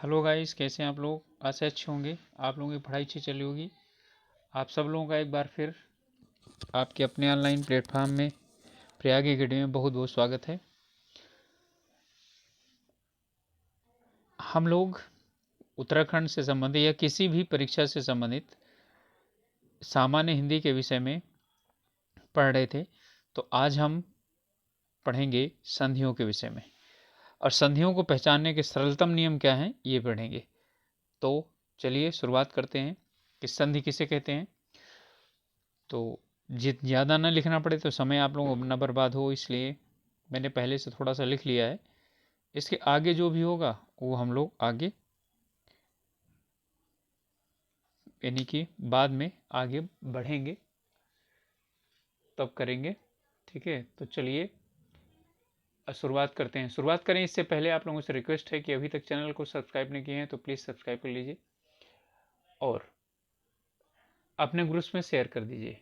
Hello guys, कैसे हैं आप लोग। आज से अच्छे होंगे। आप लोगों की पढ़ाई अच्छी चली होगी। आप सब लोगों का एक बार फिर आपके अपने ऑनलाइन प्लेटफॉर्म में प्रयाग एकेडमी में बहुत बहुत स्वागत है। हम लोग उत्तराखंड से संबंधित या किसी भी परीक्षा से संबंधित सामान्य हिंदी के विषय में पढ़ रहे थे। तो आज हम पढ़ेंगे संधियों के विषय में, और संधियों को पहचानने के सरलतम नियम क्या हैं ये पढ़ेंगे। तो चलिए शुरुआत करते हैं कि संधि किसे कहते हैं। तो ज़्यादा ना लिखना पड़े तो समय आप लोगों को ना बर्बाद हो, इसलिए मैंने पहले से थोड़ा सा लिख लिया है। इसके आगे जो भी होगा वो हम लोग आगे यानी कि बाद में आगे बढ़ेंगे तब करेंगे। ठीक है, तो चलिए शुरुआत करते हैं। शुरुआत करें इससे पहले आप लोगों से रिक्वेस्ट है कि अभी तक चैनल को सब्सक्राइब नहीं किए हैं तो प्लीज़ सब्सक्राइब कर लीजिए और अपने ग्रुप्स में शेयर कर दीजिए।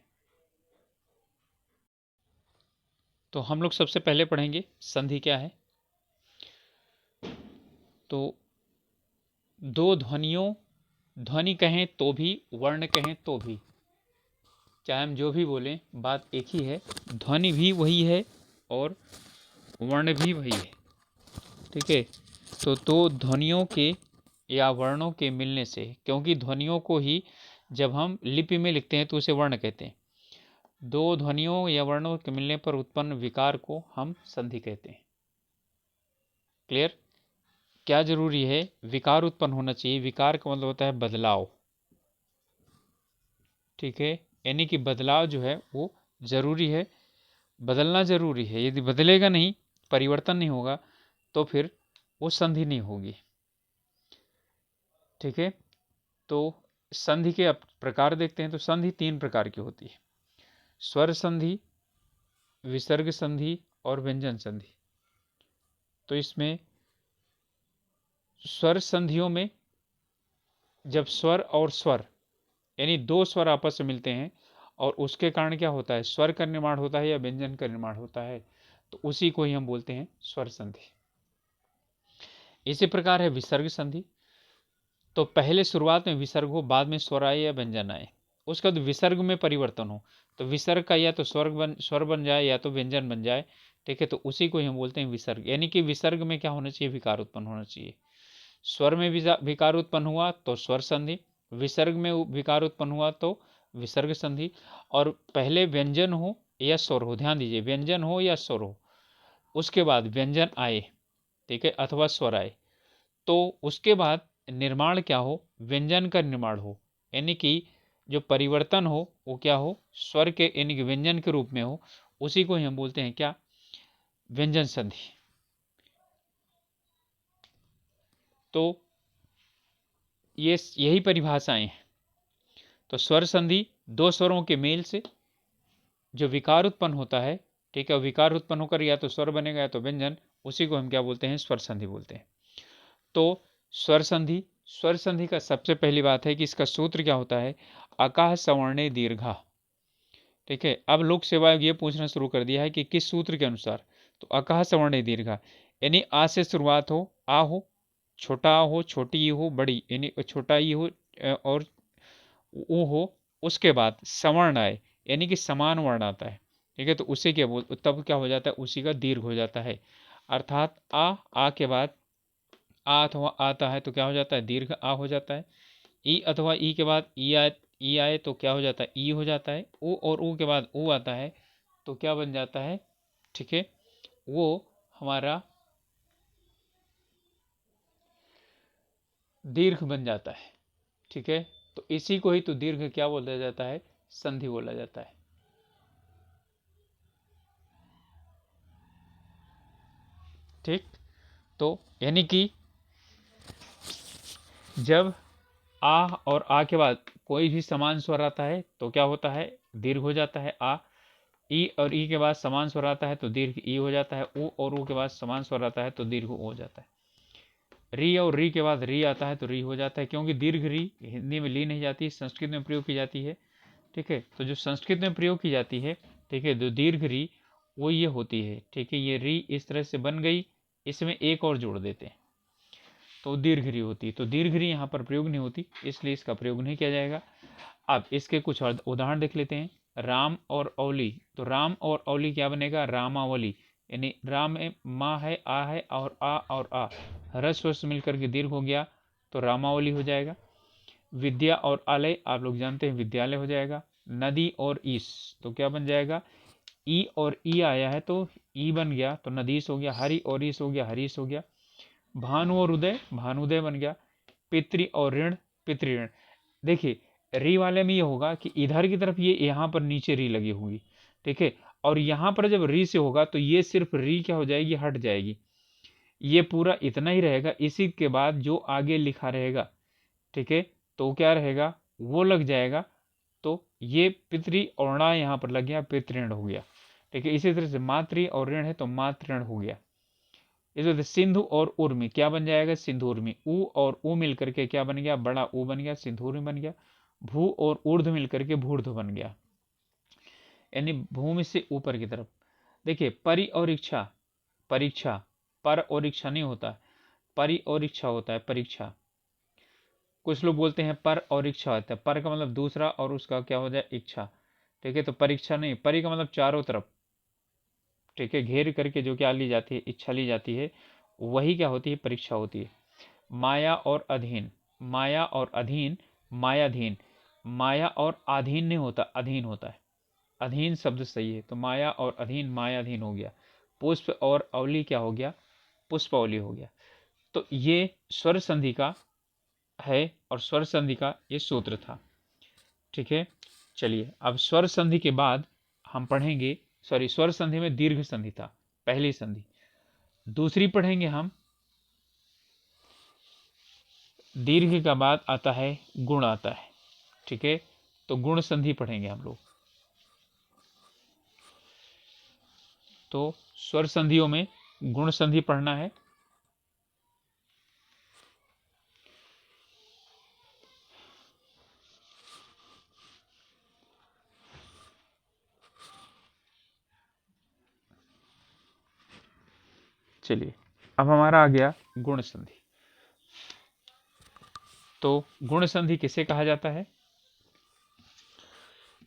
तो हम लोग सबसे पहले पढ़ेंगे संधि क्या है। तो दो ध्वनियों, ध्वनि कहें तो भी वर्ण कहें तो भी, चाहे हम जो भी बोलें बात एक ही है। ध्वनि भी वही है और वर्ण भी वही है। ठीक है, तो दो ध्वनियों के या वर्णों के मिलने से, क्योंकि ध्वनियों को ही जब हम लिपि में लिखते हैं तो उसे वर्ण कहते हैं। दो ध्वनियों या वर्णों के मिलने पर उत्पन्न विकार को हम संधि कहते हैं। क्लियर। क्या जरूरी है, विकार उत्पन्न होना चाहिए। विकार का मतलब होता है बदलाव। ठीक है, यानी कि बदलाव जो है वो जरूरी है, बदलना जरूरी है। यदि बदलेगा नहीं, परिवर्तन नहीं होगा तो फिर वो संधि नहीं होगी। ठीक है, तो संधि के प्रकार देखते हैं। तो संधि तीन प्रकार की होती है: स्वर संधि, विसर्ग संधि और व्यंजन संधि। तो इसमें स्वर संधियों में जब स्वर और स्वर यानी दो स्वर आपस में मिलते हैं और उसके कारण क्या होता है, स्वर का निर्माण होता है या व्यंजन का निर्माण होता है, तो उसी को ही हम बोलते हैं स्वर संधि। इसी प्रकार है विसर्ग संधि। तो पहले शुरुआत में विसर्ग हो, बाद में स्वर आए या व्यंजन आए, उसका तो विसर्ग में परिवर्तन हो, तो विसर्ग का या तो स्वर बन जाए या तो व्यंजन बन जाए। ठीक है, तो उसी को ही हम बोलते हैं विसर्ग। यानी कि विसर्ग में क्या होना चाहिए, विकार उत्पन्न होना चाहिए। स्वर में विकार उत्पन्न हुआ तो स्वर संधि, विसर्ग में विकार उत्पन्न हुआ तो विसर्ग संधि। और पहले व्यंजन हो या स्वर हो, ध्यान दीजिए, व्यंजन हो या स्वर हो, उसके बाद व्यंजन आए, ठीक है, अथवा स्वर आए, तो उसके बाद निर्माण क्या हो, व्यंजन का निर्माण हो। यानी कि जो परिवर्तन हो वो क्या हो, स्वर के यानी कि व्यंजन के रूप में हो, उसी को ही हम बोलते हैं क्या, व्यंजन संधि। तो ये यही परिभाषाएं हैं। तो स्वर संधि दो स्वरों के मेल से जो विकार उत्पन्न होता है, ठीक है, विकार उत्पन्न होकर या तो स्वर बनेगा या तो व्यंजन, उसी को हम क्या बोलते हैं, स्वर संधि बोलते हैं। तो स्वर संधि, स्वर संधि का सबसे पहली बात है कि इसका सूत्र क्या होता है, अकाह सवर्णे दीर्घा। ठीक है, अब लोक सेवा आयोग ये पूछना शुरू कर दिया है कि किस सूत्र के अनुसार। तो अकाह सवर्णे दीर्घा यानी आ से शुरुआत हो, आ हो, छोटा आ हो, छोटी ई हो, बड़ी यानी छोटा ई हो और ऊ हो, उसके बाद सवर्ण आए यानी कि समान वर्ण आता है। ठीक है, तो उसे क्या बोल, तब क्या हो जाता है, उसी का दीर्घ हो जाता है। अर्थात आ के बाद आ अथवा आता है तो क्या हो जाता है, दीर्घ आ हो जाता है। ई अथवा ई के बाद ई आए तो क्या हो जाता है, ई हो जाता है। ओ और ऊ के बाद ऊ आता है तो क्या बन जाता है, ठीक है, वो हमारा दीर्घ बन जाता है। ठीक है, तो इसी को ही तो दीर्घ क्या बोला जाता है, संधि बोला जाता है। ठीक, तो यानी कि जब आ और आ के बाद कोई भी समान स्वर आता है तो क्या होता है, दीर्घ हो जाता है आ। ई और ई के बाद समान स्वर आता है तो दीर्घ ई हो जाता है। ऊ और ऊ के बाद समान स्वर आता है तो दीर्घ ऊ हो जाता है। री और री के बाद री आता है तो री हो जाता है, क्योंकि दीर्घ री हिंदी में ली नहीं जाती, संस्कृत में प्रयोग की जाती है। ठीक है, तो जो संस्कृत में प्रयोग की जाती है, ठीक है, जो दीर्घ री वो ये होती है। ठीक है, ये री इस तरह से बन गई, इसमें एक और जोड़ देते हैं। तो दीर्घ री होती, तो दीर्घ री यहाँ पर प्रयोग नहीं होती, इसलिए इसका प्रयोग नहीं किया जाएगा। अब इसके कुछ उदाहरण देख लेते हैं। राम और औली, तो राम और औली क्या बनेगा, रामावली, यानी राम में माँ है, आ है, और आ ह्रस्व वर्ष मिलकर के दीर्घ हो गया, तो रामावली हो जाएगा। विद्या और आलय, आप लोग जानते हैं विद्यालय हो जाएगा। नदी और ईस, तो क्या बन जाएगा, ई और ई आया है तो ई बन गया, तो नदीस हो गया। हरि और ईस हो गया, हरीश हो गया। भानु और उदय, भानुदय बन गया। पितृ और ऋण, पितृऋण। देखिए री वाले में ये होगा कि इधर की तरफ ये यहाँ पर नीचे री लगी होगी, ठीक है, और यहाँ पर जब री से होगा तो ये सिर्फ री क्या हो जाएगी, हट जाएगी, ये पूरा इतना ही रहेगा। इसी के बाद जो आगे लिखा रहेगा, ठीक है, तो क्या रहेगा, वो लग जाएगा, तो ये पितृ और णा यहाँ पर लग गया, पितृण हो गया, ठीक है। इसी तरह से मातृ और ऋण है तो मातृण हो गया। इस वजह से सिंधु और उर्मी क्या बन जाएगा, सिंधुर्मी। ऊ और ऊ मिलकर के क्या बन गया, बड़ा ऊ बन गया, सिंधुर्मी बन गया। भू और ऊर्ध मिलकर के भूर्ध बन गया, यानी भूमि से ऊपर की तरफ। देखिए परि और इच्छा, परीक्षा, पर और इच्छा नहीं होता, परि और इच्छा होता है, परीक्षा। कुछ लोग बोलते हैं पर और इच्छा होता है, पर का मतलब दूसरा और उसका क्या हो जाए, इच्छा, ठीक है, तो परीक्षा नहीं, परि का मतलब चारों तरफ, ठीक है, घेर करके जो क्या ली जाती है, इच्छा ली जाती है, वही क्या होती है, परीक्षा होती है। माया और अधीन, माया और अधीन, मायाधीन, माया और आधीन नहीं होता, अधीन होता है, अधीन शब्द सही है, तो माया और अधीन, मायाधीन हो गया। पुष्प और अवली क्या हो गया, पुष्पावली हो गया। तो ये स्वर संधि का है और स्वर संधि का ये सूत्र था, ठीक है। चलिए अब स्वर संधि के बाद हम पढ़ेंगे, सॉरी स्वर संधि में दीर्घ संधि था पहली संधि, दूसरी पढ़ेंगे हम, दीर्घ का बाद आता है गुण आता है, ठीक है, तो गुण संधि पढ़ेंगे हम लोग। तो स्वर संधियों में गुण संधि पढ़ना है। चलिए अब हमारा आ गया गुण संधि। तो गुण संधि किसे कहा जाता है,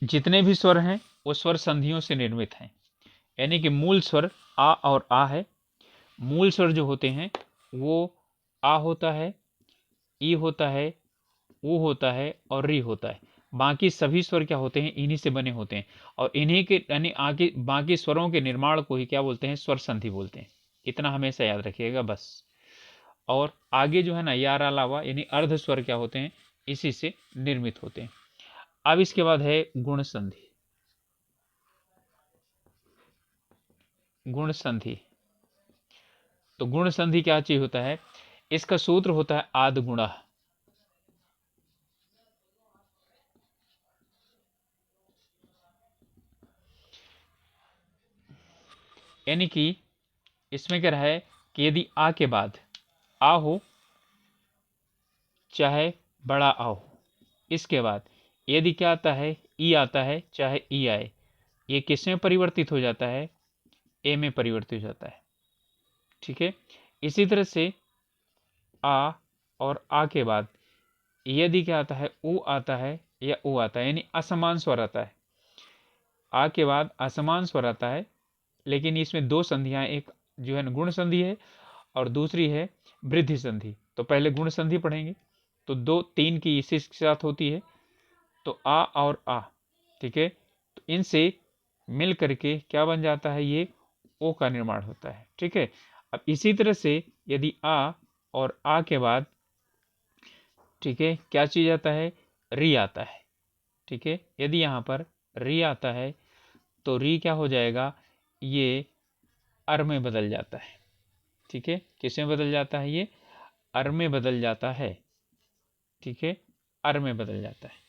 जितने भी स्वर हैं वो स्वर संधियों से निर्मित हैं, यानी कि मूल स्वर आ और आ है। मूल स्वर जो होते हैं वो आ होता है, ई होता है, ऊ होता है और री होता है। बाकी सभी स्वर क्या होते हैं, इन्हीं से बने होते हैं, और इन्हीं के यानी आगे बाकी स्वरों के निर्माण को ही क्या बोलते हैं, स्वर संधि बोलते हैं। इतना हमेशा याद रखिएगा बस। और आगे जो है ना यार अलावा यानी अर्ध स्वर क्या होते हैं, इसी से निर्मित होते हैं। अब इसके बाद है गुण संधि। गुण संधि, तो गुण संधि क्या चीज होता है, इसका सूत्र होता है आद गुणा, यानी कि इसमें क्या है कि यदि आ के बाद आ हो, चाहे बड़ा आ हो, इसके बाद यदि क्या आता है, ई आता है, चाहे ई आए, ये किस में परिवर्तित हो जाता है, ए में परिवर्तित हो जाता है, ठीक है। इसी तरह से आ और आ के बाद यदि क्या आता है, ऊ आता है या ऊ आता है, यानी असमान स्वर आता है। आ के बाद असमान स्वर आता है, लेकिन इसमें दो संधियां, एक जो है गुण संधि है और दूसरी है वृद्धि संधि। तो पहले गुण संधि पढ़ेंगे, तो दो तीन की इसी के साथ होती है, तो आ और आ, ठीक है, तो इनसे मिल करके क्या बन जाता है, ये ओ का निर्माण होता है, ठीक है। अब इसी तरह से यदि आ और आ के बाद, ठीक है, क्या चीज आता है, री आता है, ठीक है। यदि यहाँ पर री आता है तो री क्या हो जाएगा, ये अर में बदल जाता है, ठीक है। किस में बदल जाता है, ये अर में बदल जाता है, ठीक है, अर में बदल जाता है।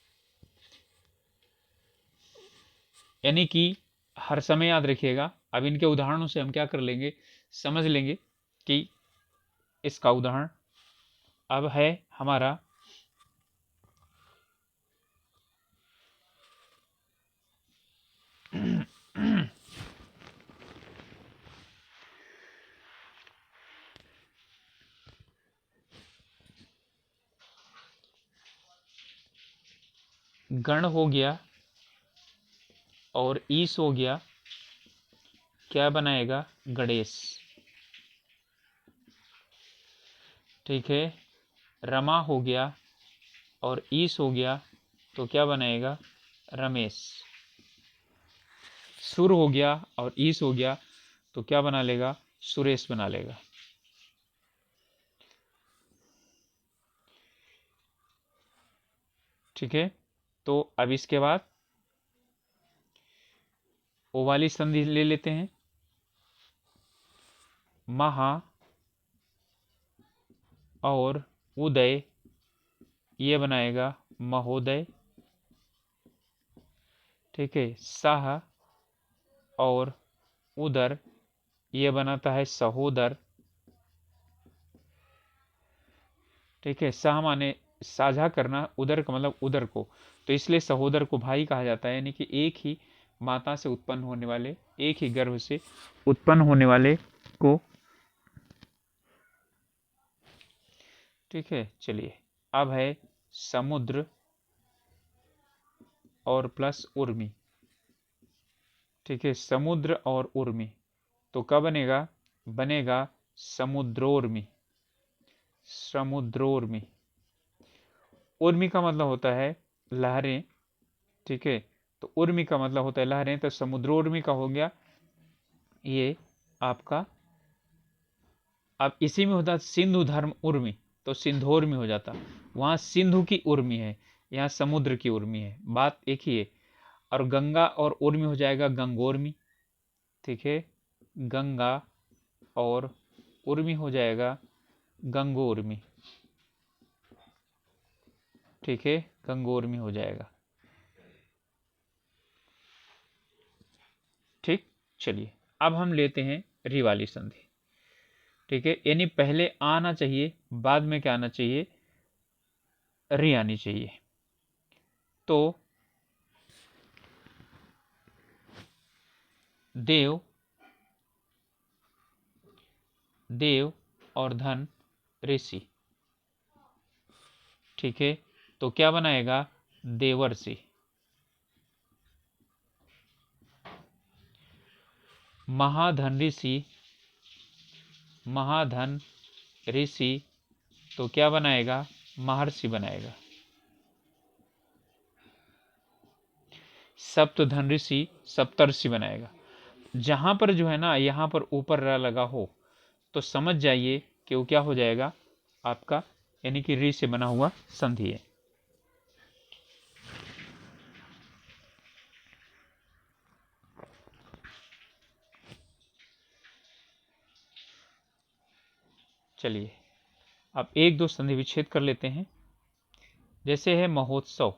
यानी कि हर समय याद रखिएगा, अब इनके उदाहरणों से हम क्या कर लेंगे, समझ लेंगे कि इसका उदाहरण अब है हमारा गण हो गया और ईश हो गया, क्या बनाएगा? गणेश। ठीक है, रमा हो गया और ईश हो गया तो क्या बनाएगा? रमेश। सुर हो गया और ईश हो गया तो क्या बना लेगा? सुरेश बना लेगा। ठीक है, तो अब इसके बाद ओ वाली संधि ले लेते हैं। महा और उदय, ये बनाएगा महोदय। ठीक है, साह और उदर, ये बनाता है सहोदर। ठीक है, साह माने साझा करना, उदर का मतलब उदर को, तो इसलिए सहोदर को भाई कहा जाता है, यानी कि एक ही माता से उत्पन्न होने वाले, एक ही गर्भ से उत्पन्न होने वाले को। ठीक है, चलिए अब है समुद्र और प्लस उर्मी। ठीक है, समुद्र और उर्मी, तो क्या बनेगा? बनेगा समुद्रोर्मी। समुद्रोर्मी। उर्मी का मतलब होता है लहरें। ठीक है, तो उर्मी का मतलब होता है लहरें, तो समुद्रोर्मी का हो गया ये आपका। अब इसी में होता सिंधु धर्म उर्मी, तो सिंधोर्मी हो जाता। वहां सिंधु की उर्मी है, यहाँ समुद्र की उर्मी है, बात एक ही है। और गंगा और उर्मी हो जाएगा गंगोर्मी। ठीक है, गंगा और उर्मी हो जाएगा गंगोर्मी। ठीक है, गंगोर्मी हो जाएगा। ठीक, चलिए अब हम लेते हैं री वाली संधि। ठीक है, यानी पहले आना चाहिए, बाद में क्या आना चाहिए? री आनी चाहिए। तो देव, देव और धन ऋषि। ठीक है, तो क्या बनाएगा? देवर्षि। महाधन ऋषि, महाधन ऋषि, तो क्या बनाएगा? महर्षि बनाएगा। सप्तधन ऋषि सप्तर्षि बनाएगा। जहां पर जो है ना, यहां पर ऊपर र लगा हो तो समझ जाइए कि वो क्या हो जाएगा आपका, यानी कि री से बना हुआ संधि है। चलिए अब एक दो संधि विच्छेद कर लेते हैं। जैसे है महोत्सव।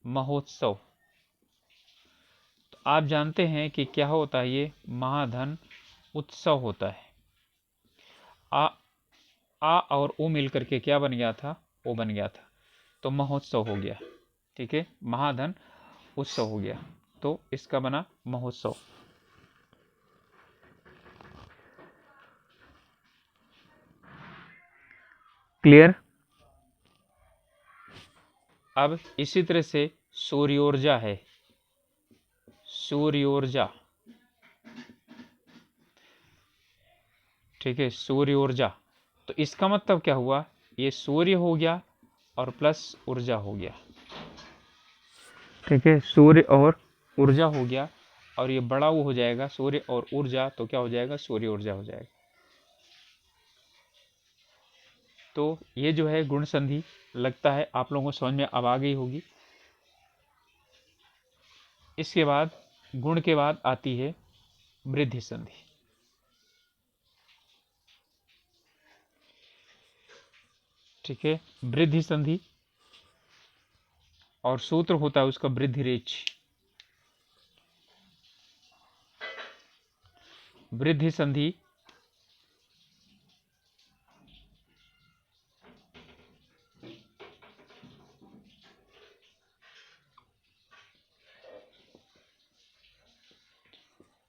महोत्सव, तो आप जानते हैं कि क्या होता है? ये महाधन उत्सव होता है। आ और ओ मिलकर के क्या बन गया था? ओ बन गया था, तो महोत्सव हो गया। ठीक है, महाधन उत्सव हो गया, तो इसका बना महोत्सव। क्लियर? अब इसी तरह से सूर्योर्जा है। सूर्योर्जा। ठीक है, सूर्योर्जा, तो इसका मतलब क्या हुआ? ये सूर्य हो गया और प्लस ऊर्जा हो गया। ठीक है, सूर्य और ऊर्जा हो गया, और ये बड़ा वो हो जाएगा सूर्य और ऊर्जा, तो क्या हो जाएगा? सूर्य ऊर्जा हो जाएगा। तो ये जो है गुण संधि, लगता है आप लोगों को समझ में अब आ गई होगी। इसके बाद गुण के बाद आती है वृद्धि संधि। ठीक है, वृद्धि संधि, और सूत्र होता है उसका वृद्धि रेच। वृद्धि संधि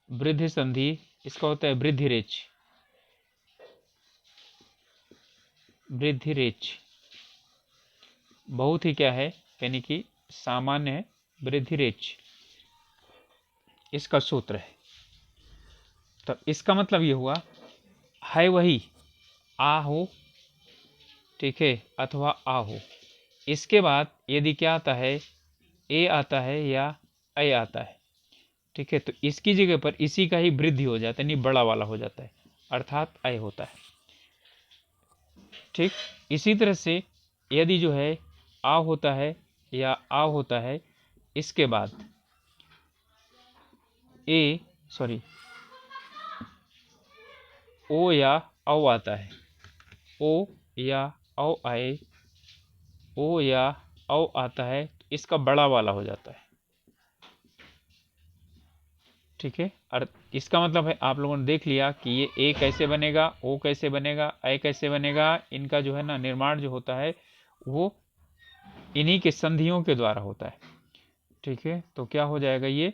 वृद्धि संधि इसका होता है वृद्धि रेच। वृद्धि रेच बहुत ही क्या है? यानी कि सामान्य वृद्धि रेच, इसका सूत्र है। तो इसका मतलब ये हुआ है वही आ हो, ठीक है, अथवा आ हो। इसके बाद यदि क्या आता है, ए आता है या ऐ आता है, ठीक है, तो इसकी जगह पर इसी का ही वृद्धि हो जाता है, नहीं बड़ा वाला हो जाता है, अर्थात ऐ होता है। ठीक, इसी तरह से यदि जो है आ होता है या आ होता है, इसके बाद ए सॉरी ओ या औ आता है, ओ या औ आए, ओ या औ आता है, तो इसका बड़ा वाला हो जाता है। ठीक है, और इसका मतलब है आप लोगों ने देख लिया कि ये ए कैसे बनेगा, ओ कैसे बनेगा, ऐ कैसे बनेगा। इनका जो है ना निर्माण जो होता है वो इन्हीं के संधियों के द्वारा होता है। ठीक है, तो क्या हो जाएगा, ये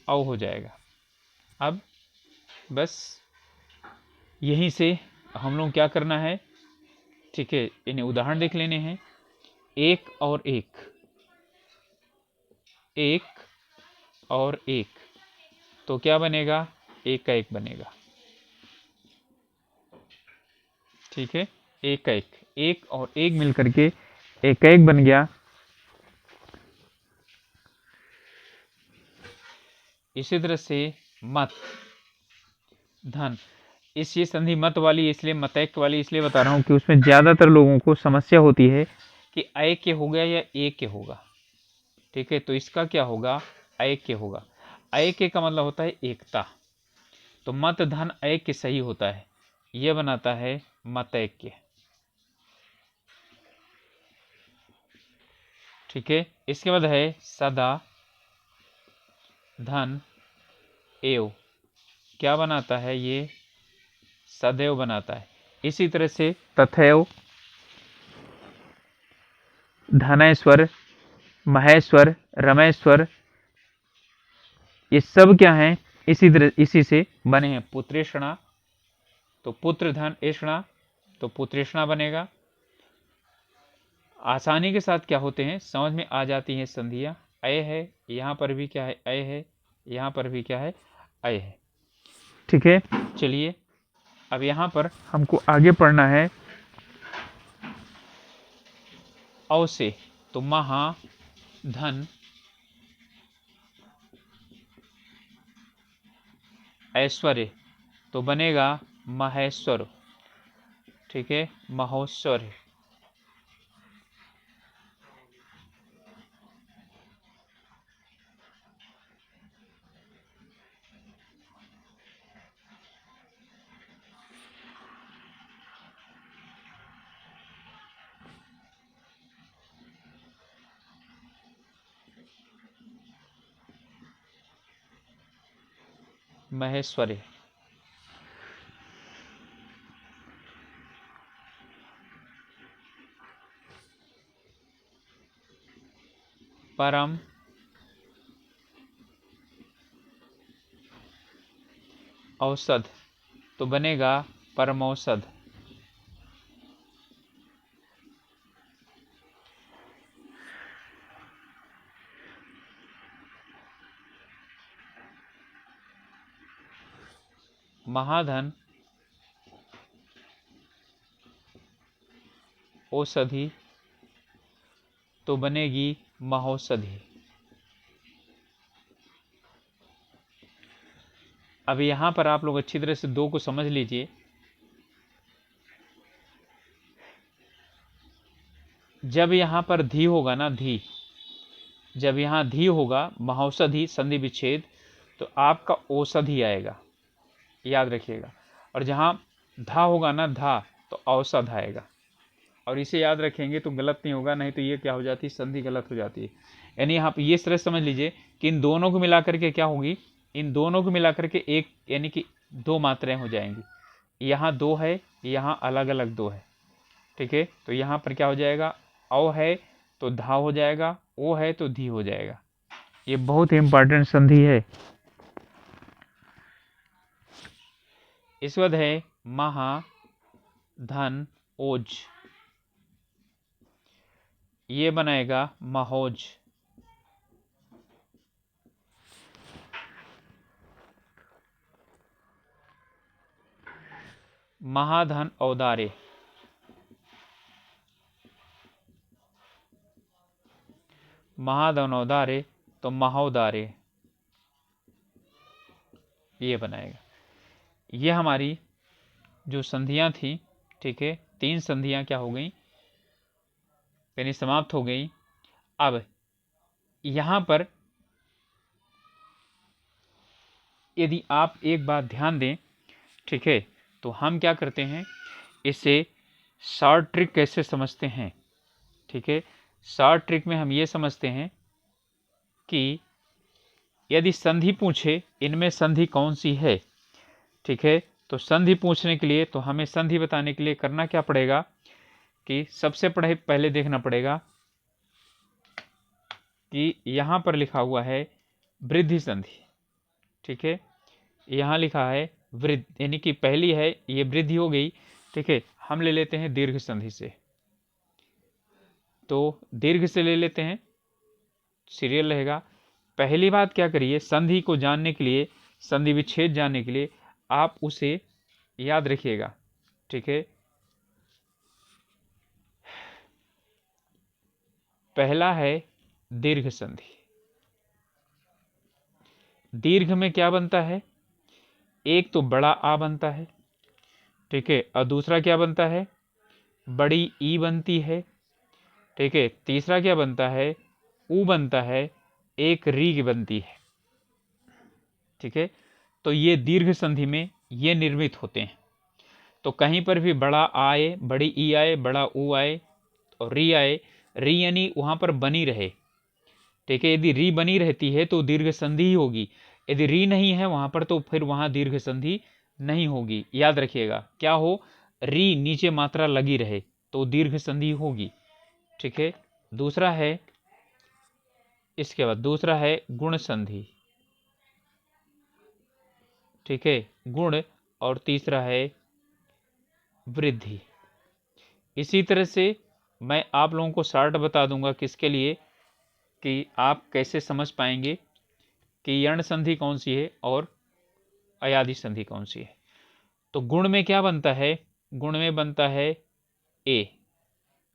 औ हो जाएगा। अब बस यहीं से हम लोग क्या करना है, ठीक है, इन्हें उदाहरण देख लेने हैं। एक और एक, एक और एक, तो क्या बनेगा, एक का एक बनेगा। ठीक है, एक का एक, एक और एक मिलकर के एक का एक बन गया। इसी तरह से मत धन, इस ये संधि मत वाली इसलिए, मतैक वाली इसलिए बता रहा हूं कि उसमें ज्यादातर लोगों को समस्या होती है कि ऐ के हो गया या ए के होगा। ठीक है, तो इसका क्या होगा, ऐ के होगा। ऐ के का मतलब होता है एकता, तो मत धन ऐ के सही होता है, यह बनाता है मतैक्य। ठीक है, इसके बाद है सदा धन एव, क्या बनाता है, ये सदैव बनाता है। इसी तरह से तथैव धनेश्वर, महेश्वर, रमेश्वर, ये सब क्या हैं, इसी से बने हैं। पुत्रेषणा, तो पुत्र धन एषणा, तो पुत्रेषणा बनेगा। आसानी के साथ क्या होते हैं, समझ में आ जाती हैं संधियां। अय है, यहां पर भी क्या है, अय है, यहां पर भी क्या है, अय है। ठीक है, चलिए अब यहां पर हमको आगे पढ़ना है औ से, तो महा धन ऐश्वर्य, तो बनेगा महेश्वर। ठीक है, महोश्वर, महेश्वरी। परम औषध, तो बनेगा परमौषध। महाधन औषधि, तो बनेगी महौषधि। अब यहां पर आप लोग अच्छी तरह से दो को समझ लीजिए। जब यहां पर धी होगा ना, धी, जब यहां धी होगा, महौषधि संधि विच्छेद, तो आपका औषधि आएगा, याद रखिएगा। और जहां धा होगा ना, धा, तो औषध आएगा। और इसे याद रखेंगे तो गलत नहीं होगा, नहीं तो ये क्या हो जाती है, संधि गलत हो जाती है। यानी आप ये तरह समझ लीजिए कि इन दोनों को मिलाकर के क्या होगी, इन दोनों को मिलाकर के एक, यानी कि दो मात्राएं हो जाएंगी। यहाँ दो है, यहाँ अलग अलग दो है। ठीक है, तो यहाँ पर क्या हो जाएगा, औ है तो धा हो जाएगा, ओ है तो धी हो जाएगा। ये बहुत ही इंपॉर्टेंट संधि है। इस बाद है महा धन ओज, ये बनाएगा महोज। महाधन औदारे, महाधन औदारे तो महोदारे, ये बनाएगा। ये हमारी जो संधियां थी, ठीक है, 3 संधियां क्या हो गई, यानी समाप्त हो गई। अब यहां पर यदि आप एक बात ध्यान दें, ठीक है, तो हम क्या करते हैं, इसे शॉर्ट ट्रिक कैसे समझते हैं, ठीक है। शॉर्ट ट्रिक में हम ये समझते हैं कि यदि संधि पूछे इनमें संधि कौन सी है, ठीक है, तो संधि पूछने के लिए तो हमें संधि बताने के लिए करना क्या पड़ेगा कि सबसे पहले देखना पड़ेगा कि यहां पर लिखा हुआ है वृद्धि संधि, ठीक है, यहां लिखा है वृद्धि, यानी कि पहली है ये वृद्धि हो गई, ठीक है। हम ले लेते हैं दीर्घ संधि से, तो दीर्घ से ले लेते हैं, सीरियल रहेगा। पहली बात क्या करिए, संधि को जानने के लिए, संधि विच्छेद जानने के लिए आप उसे याद रखिएगा, ठीक है। पहला है दीर्घ संधि। दीर्घ में क्या बनता है, एक तो बड़ा आ बनता है, ठीक है, और दूसरा क्या बनता है, बड़ी ई बनती है, ठीक है, तीसरा क्या बनता है, ऊ बनता है, एक रीग बनती है, ठीक है। तो ये दीर्घ संधि में ये निर्मित होते हैं। तो कहीं पर भी बड़ा आए, बड़ी ई आए, बड़ा ऊ आए और री आए, री यानी वहां पर बनी रहे, ठीक है। यदि री बनी रहती है तो दीर्घ संधि ही होगी, यदि री नहीं है वहां पर तो फिर वहां दीर्घ संधि नहीं होगी। याद रखिएगा क्या हो, री नीचे मात्रा लगी रहे तो दीर्घ संधि होगी, ठीक है। दूसरा है, इसके बाद दूसरा है गुण संधि, ठीक है, गुण, और तीसरा है वृद्धि। इसी तरह से मैं आप लोगों को शॉर्ट बता दूंगा किसके लिए, कि आप कैसे समझ पाएंगे कि यण संधि कौन सी है और अयादि संधि कौन सी है। तो गुण में क्या बनता है, गुण में बनता है ए,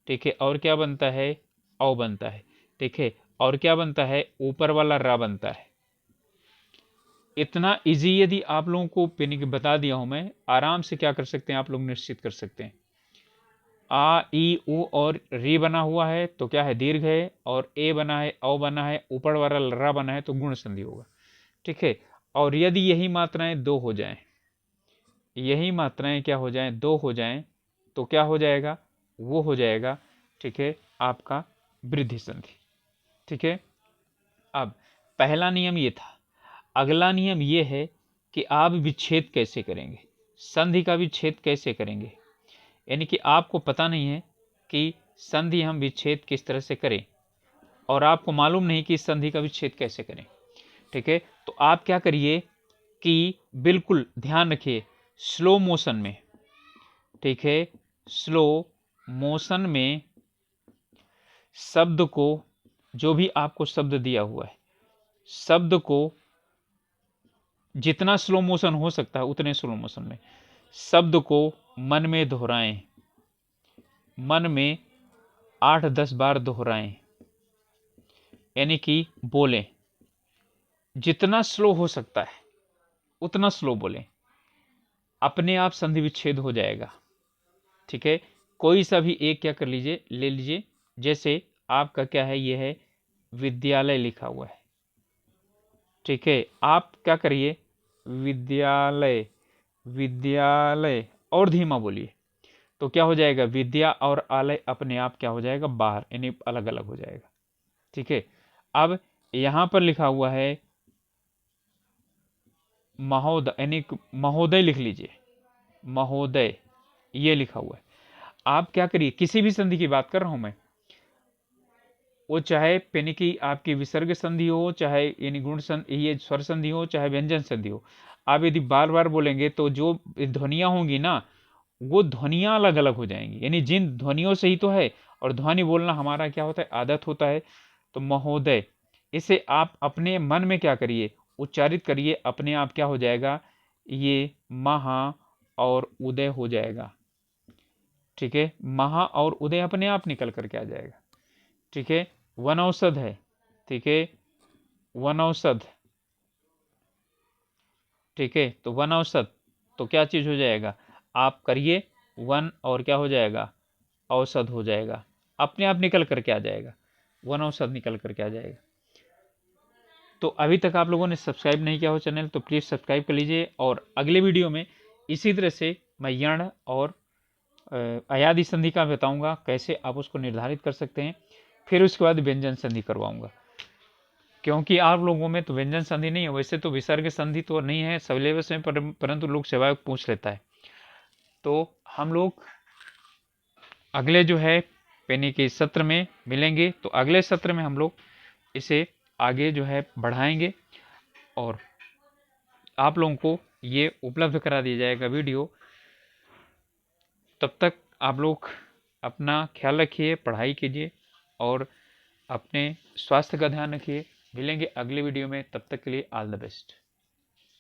ठीक है, और क्या बनता है, औ बनता है, ठीक है, और क्या बनता है, ऊपर वाला रा बनता है। इतना इजी यदि आप लोगों को बता दिया हूं मैं, आराम से क्या कर सकते हैं आप लोग निश्चित कर सकते हैं। आ ई उ और री बना हुआ है तो क्या है, दीर्घ है, और ए बना है, औ बना है, ऊपर वाला रा बना है तो गुण संधि होगा, ठीक है। और यदि यही मात्राएं दो हो जाएं, यही मात्राएं क्या हो जाएं, दो हो जाएं, तो क्या हो जाएगा, वो हो जाएगा, ठीक है, आपका वृद्धि संधि, ठीक है। अब पहला नियम ये था। अगला नियम ये है कि आप विच्छेद कैसे करेंगे, संधि का विच्छेद कैसे करेंगे, यानी कि आपको पता नहीं है कि संधि हम विच्छेद किस तरह से करें, और आपको मालूम नहीं कि संधि का विच्छेद कैसे करें, ठीक है। तो आप क्या करिए कि बिल्कुल ध्यान रखिए, स्लो मोशन में, ठीक है, स्लो मोशन में शब्द को, जो भी आपको शब्द दिया हुआ है, शब्द को जितना स्लो मोशन हो सकता है उतने स्लो मोशन में शब्द को मन में दोहराएं, मन में 8-10 बार दोहराएं, यानी कि बोलें, जितना स्लो हो सकता है उतना स्लो बोलें, अपने आप संधि विच्छेद हो जाएगा, ठीक है। कोई सा भी एक क्या कर लीजिए, ले लीजिए, जैसे आपका क्या है, ये है विद्यालय लिखा हुआ है, ठीक है। आप क्या करिए, विद्यालय, विद्यालय, और धीमा बोलिए, तो क्या हो जाएगा, विद्या और आलय अपने आप क्या हो जाएगा, बाहर, यानी अलग अलग हो जाएगा, ठीक है। अब यहां पर लिखा हुआ है महोदय, यानी महोदय लिख लीजिए, महोदय, ये लिखा हुआ है। आप क्या करिए, किसी भी संधि की बात कर रहा हूं मैं, वो चाहे यानी कि आपकी विसर्ग संधि हो, चाहे यानी गुण संधि, ये स्वर संधि हो, चाहे व्यंजन संधि हो, आप यदि बार बार बोलेंगे तो जो ध्वनियां होंगी ना, वो ध्वनियां अलग अलग हो जाएंगी, यानी जिन ध्वनियों से ही तो है, और ध्वनि बोलना हमारा क्या होता है, आदत होता है। तो महोदय, इसे आप अपने मन में क्या करिए, उच्चारित करिए, अपने आप क्या हो जाएगा, ये महा और उदय हो जाएगा। ठीक है, महा और उदय अपने आप निकल करके आ जाएगा। ठीक है, वनौषध है। ठीक है, वनौषध। ठीक है, तो वनौषध, तो क्या चीज हो जाएगा, आप करिए वन और क्या हो जाएगा, औषध हो जाएगा, अपने आप निकल करके आ जाएगा, वनौषध निकल करके आ जाएगा। तो अभी तक आप लोगों ने सब्सक्राइब नहीं किया हो चैनल, तो प्लीज़ सब्सक्राइब कर लीजिए। और अगले वीडियो में इसी तरह से मैं यण और अयादि संधि का बताऊंगा, कैसे आप उसको निर्धारित कर सकते हैं। फिर उसके बाद व्यंजन संधि करवाऊंगा, क्योंकि आप लोगों में तो व्यंजन संधि नहीं है, वैसे तो विसर्ग संधि तो नहीं है सिलेबस में, परंतु लोग सेवायक पूछ लेता है। तो हम लोग अगले जो है पेनी के सत्र में मिलेंगे। तो अगले सत्र में हम लोग इसे आगे जो है बढ़ाएंगे और आप लोगों को ये उपलब्ध करा दिया जाएगा वीडियो। तब तक आप लोग अपना ख्याल रखिए, पढ़ाई कीजिए और अपने स्वास्थ्य का ध्यान रखिए। मिलेंगे अगले वीडियो में, तब तक के लिए ऑल द बेस्ट।